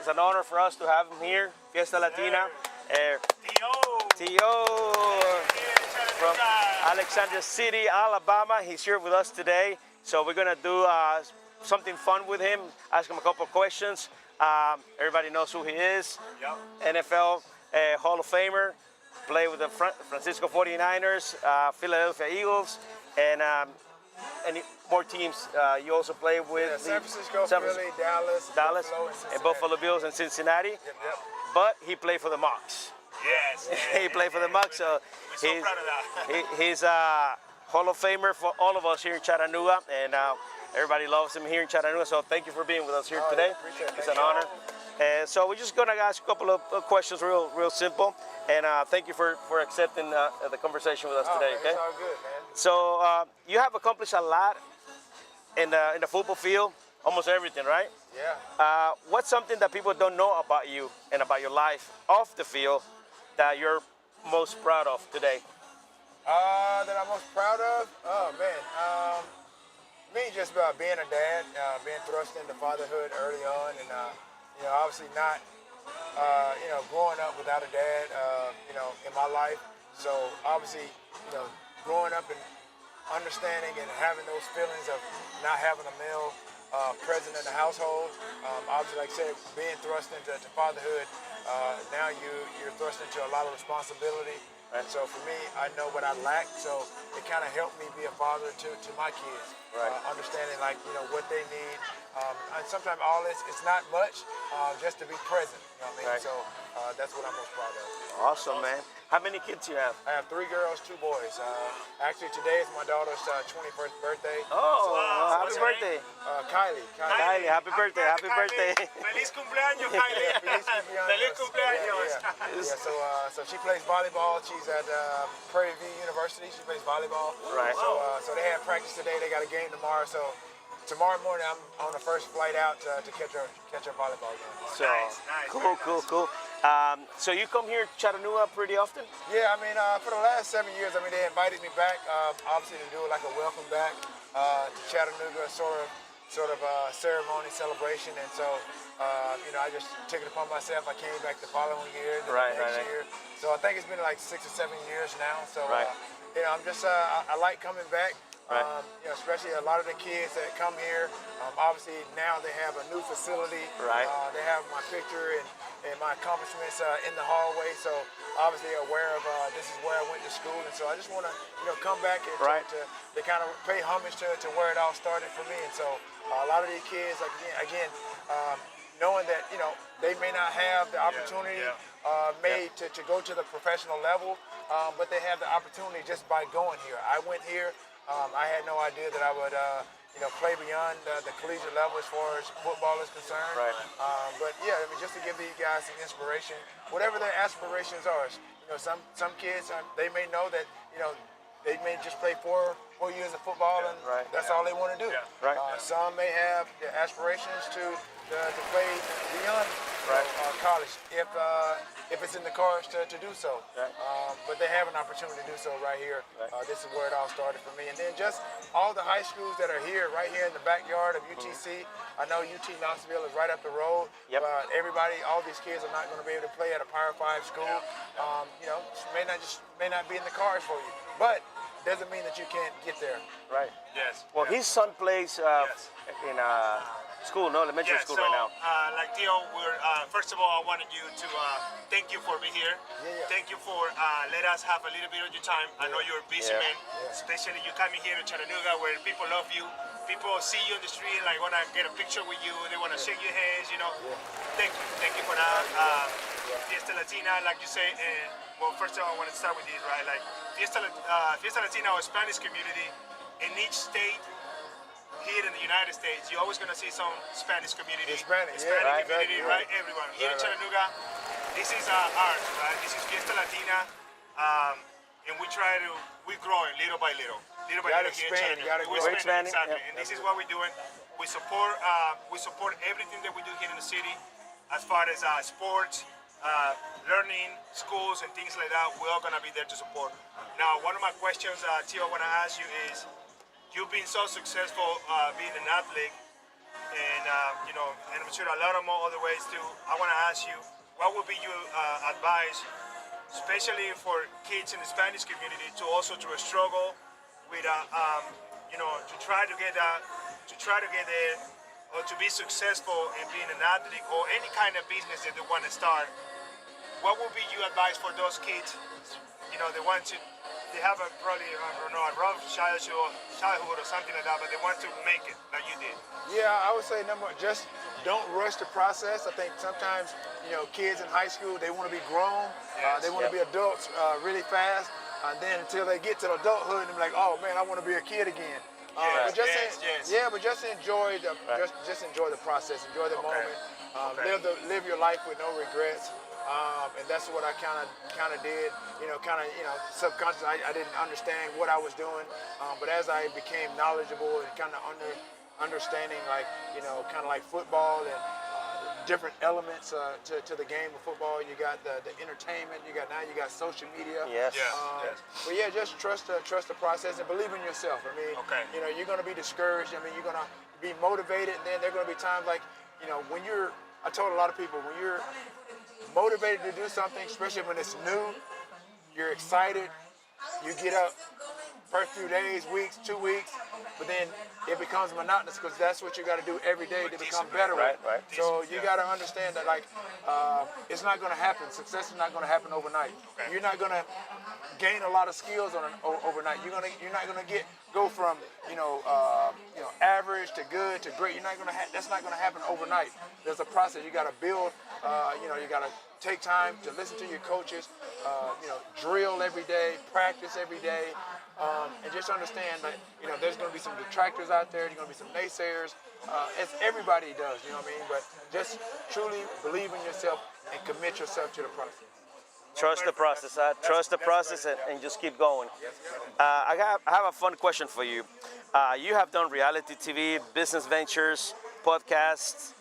It's an honor for us to have him here, Fiesta Latina. T.O. from Alexandria City, Alabama. He's here with us today. So we're going to do something fun with him, ask him a couple of questions. Everybody knows who he is. Yep. NFL Hall of Famer, played with the Francisco 49ers, Philadelphia Eagles, and more teams. You also play with San Francisco, Philly, Dallas, Buffalo Bills, and Cincinnati. Yep. But he played for the Mocs. Yes. He played for the Mocs, so we're so proud of that. He's a Hall of Famer for all of us here in Chattanooga, and everybody loves him here in Chattanooga. So thank you for being with us here today. It's an honor. And so we're just gonna ask a couple of questions, real simple. And thank you for accepting the conversation with us today. Man, okay. It's all good, man. So you have accomplished a lot in the football field, almost everything, right? Yeah. What's something that people don't know about you and about your life off the field that you're most proud of today? That I'm most proud of? Oh, man. Me, just about being a dad, being thrust into fatherhood early on, and, obviously not, growing up without a dad, in my life. So, obviously, growing up and understanding and having those feelings of not having a male present in the household. Obviously, like I said, being thrust into fatherhood, now you're thrust into a lot of responsibility. And so for me, I know what I lack, so it kind of helped me be a father to my kids. Right. Understanding what they need. And sometimes all this, it's not much, just to be present. You know what I mean? Right. So that's what I'm most proud of. Awesome, man. How many kids you have? I have 3 girls, 2 boys. Actually, today is my daughter's 21st birthday. Oh, happy what's her birthday. Kylie. Kylie, happy birthday, happy birthday. Feliz cumpleaños, Kylie. Feliz cumpleaños. So she plays volleyball. She's at Prairie View University. She plays volleyball. Right. So they have practice today. They got a game tomorrow. So tomorrow morning I'm on the first flight out to catch her volleyball game. So Nice. cool. So you come here to Chattanooga pretty often? Yeah, I mean, for the last 7 years, they invited me back, obviously to do like a welcome back to Chattanooga, sort of ceremony, celebration, and so, I just took it upon myself. I came back the following year, then the next year. So I think it's been like 6 or 7 years now. So, I'm just, I like coming back. Especially a lot of the kids that come here. Obviously now they have a new facility. Right. They have my picture and my accomplishments in the hallway. So obviously aware of this is where I went to school, and so I just want to come back and to kind of pay homage to where it all started for me. And so a lot of these kids, again, knowing that they may not have the opportunity to go to the professional level, but they have the opportunity just by going here. I went here. I had no idea that I would, play beyond the collegiate level as far as football is concerned. Right. But yeah, just to give these guys some inspiration, whatever their aspirations are. Some kids, they may know that, they may just play 4 years of football and that's all they want to do. Yeah. Right. Some may have the aspirations to play beyond college if it's in the cards to do so. Right. But they have an opportunity to do so right here. This is where it all started for me. And then just all the high schools that are here, right here in the backyard of UTC. I know UT Knoxville is right up the road. Yep. But all these kids are not going to be able to play at a Power 5 school. May not be in the cards for you. But doesn't mean that you can't get there. Right. Yes. Well, his son plays in school, elementary school right now. Like Theo, first of all, I wanted you to thank you for being here. Yeah. Thank you for let us have a little bit of your time. I know you're a busy man, especially you coming here to Chattanooga where people love you. People see you on the street, like want to get a picture with you. They want to shake your hands, Thank you for that. Fiesta Latina, like you say, well, first of all, I want to start with this, right? Like Fiesta Latina or Spanish community in each state. Here in the United States, you're always going to see some Spanish community. Hispanic community, right? Everyone. Here in Chattanooga, this is ours, right? This is Fiesta Latina, and we're growing little by little. Little by little here in Chattanooga. We're expanding, exactly. And this is what we're doing. We support everything that we do here in the city, as far as sports, learning, schools, and things like that. We're all going to be there to support. Now, one of my questions, Tio, I want to ask you is, you've been so successful being an athlete. and and I'm sure a lot of more other ways too. I want to ask you, what would be your advice, especially for kids in the Spanish community, to also to struggle with, to try to get there, or to be successful in being an athlete or any kind of business that they want to start? What would be your advice for those kids? They want to, they have probably, I don't know, a rough childhood or something like that, but they want to make it like you did. Yeah, I would say just don't rush the process. I think sometimes, kids in high school, they want to be grown. They want to be adults really fast. And then until they get to adulthood, and they're like, oh man, I want to be a kid again. But just enjoy just enjoy the process, enjoy the moment, live your life with no regrets. And that's what I kind of did, subconsciously. I didn't understand what I was doing, but as I became knowledgeable and kind of understanding, kind of like football and different elements to the game of football. You got the entertainment. You got social media. Yes. But yeah, just trust the process and believe in yourself. I mean, you're going to be discouraged. I mean, you're going to be motivated, and then there are going to be times like, when you're. I told a lot of people, when you're motivated to do something, especially when it's new, you're excited. You get up first few days, weeks, 2 weeks, but then it becomes monotonous because that's what you got to do every day to become better. Right. So you got to understand that it's not going to happen. Success is not going to happen overnight. You're not going to gain a lot of skills overnight. You're not going to go from average to good to great. That's not going to happen overnight. There's a process. You got to build. You got to take time to listen to your coaches. Drill every day, practice every day, and just understand that there's going to be some detractors out there. There's going to be some naysayers. As everybody does, you know what I mean. But just truly believe in yourself and commit yourself to the process. Trust the process. Trust the process and just keep going. I have a fun question for you. You have done reality TV, business ventures, podcasts.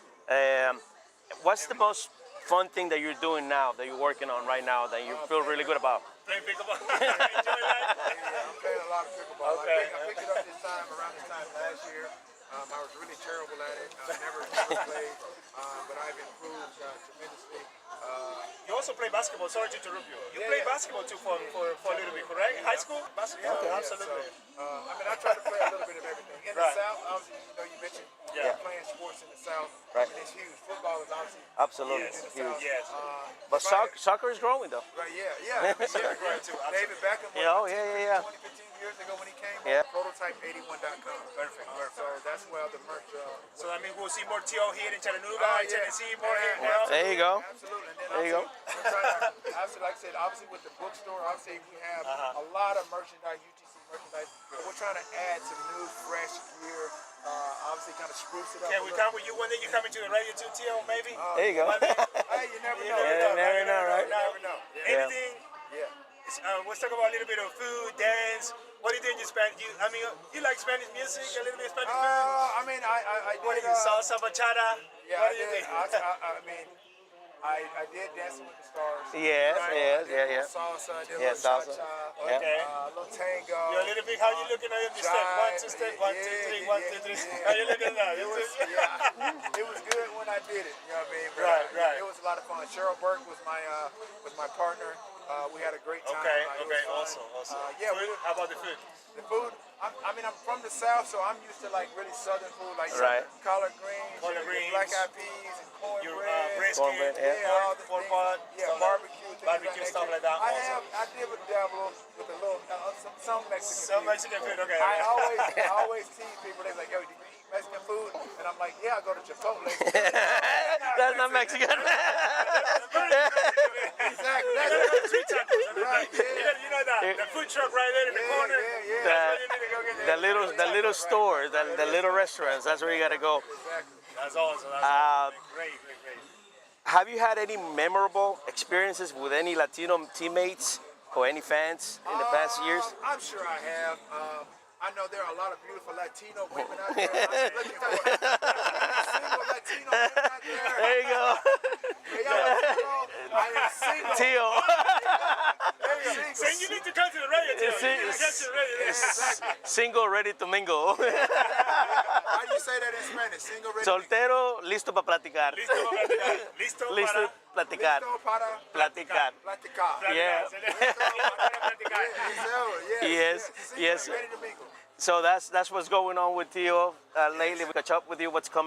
What's the most fun thing that you're doing now, that you're working on right now, that you feel really good about? Playing pickleball. Enjoy that? Yeah, I'm playing a lot of pickleball. Okay. I picked it up around this time last year. I was really terrible at it. I never played, but I've improved tremendously. You also play basketball. Sorry to interrupt you. You play basketball too for a little bit, correct? High school? Basketball? Okay. Absolutely. So, I try to play a little bit of everything. In the South, obviously, you mentioned playing sports in the South. Right. I mean, it's huge. Football is obviously Absolutely huge in the huge. South. Yes. But soccer is growing though. Right, yeah. Great too. David Beckham, 20, 15 years ago when he came, Yeah. prototype81.com. Perfect. So that's where the merch. So that means we'll see more T.O. here in Chattanooga, in Tennessee, more here. There you go. Absolutely. And then There you go. we're trying to, obviously, like I said, obviously with the bookstore, obviously we have a lot of merchandise, UTC merchandise. But we're trying to add some new, fresh gear. Obviously, kind of spruce it up. Can we come with you one day? You coming to the radio too, T.O. Maybe? There you go. Hey, you never know. You never know, right? You never know. Yeah. Anything? Yeah. Let's talk about a little bit of food, dance. What do you think in Spanish? You like Spanish music? A little bit of Spanish food? I mean, I What did. are you, salsa, bachata? Yeah, What I do you did. think? I mean, I did Dancing with the Stars. Yes. Salsa, I did Yeah, a little salsa. cha-cha, Okay. a little tango. You're a little bit, how you looking at the step? 1, 2 step, 1, 2, 3, 1, 2, 3. How you looking at that? It was good when I did it. You know what I mean? But, Right. It was a lot of fun. Cheryl Burke was my partner. We had a great time. Okay, It was fun. awesome. Food? How about the food? The food. I'm from the South, so I'm used to really Southern food, like Right. collard greens, Collard greens. black eyed peas, and Your cornbread. brisket, Cornbread, yeah. all the pork things. pot, Yeah, stuff barbecue, barbecue, stuff like that. I did with dabble with a little some Mexican. Some food. Mexican food, okay. I always tease people. They're like, "Yo, do you eat Mexican food?" And I'm like, "Yeah, I go to Chipotle." That's not Mexican. Exactly. Street tacos, Right, yeah. You know that, the food truck right there in the corner. Yeah. That's where you need to go get The little stores, the little restaurants. That's where you gotta go. Exactly. That's awesome. That's awesome. Great. Have you had any memorable experiences with any Latino teammates or any fans in the past years? I'm sure I have. I know there are a lot of beautiful Latino women out there. I'm looking for single Latino women out there. There you go. Hey, y'all Latino, I am single. Tio. So you need to come to the radio, Tio. You need to come to the radio. Single, ready to mingle. I you say that in Spanish? Single, ready. Soltero, listo para platicar. Listo para platicar. Listo Listo para platicar. Listo para Platicar. platicar. Yeah. platicar. Yes, Single, yes. ready to mingle. So that's what's going on with Tio lately. We catch up with you. What's coming.